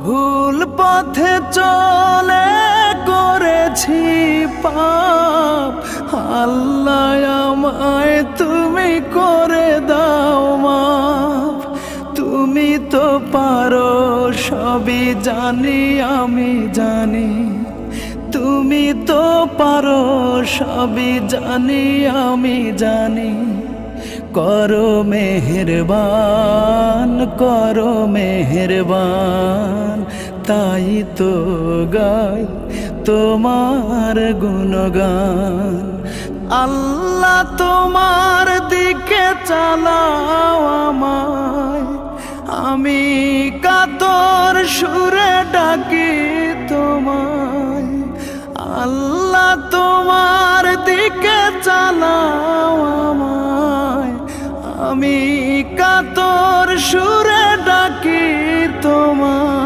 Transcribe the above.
ভুল পথে চলে করেছি পাপ, আল্লাহ আমায় তুমি করে দাও মাফ। তুমি তো পারো সবই জানি আমি জানি, তুমি তো পারো সবই জানি আমি জানি। করো মেহেরবান, করো মেহেরবান, তাই তো গাই তোমার গুণগান। আল্লাহ তোমার দিকে চালাও আমায়, আমি কাতর সুরে ডাকি তোমায়। আল্লাহ তোমার দিকে চালাও আমায়, আমি কাতর সুরে ডাকি তোমায়।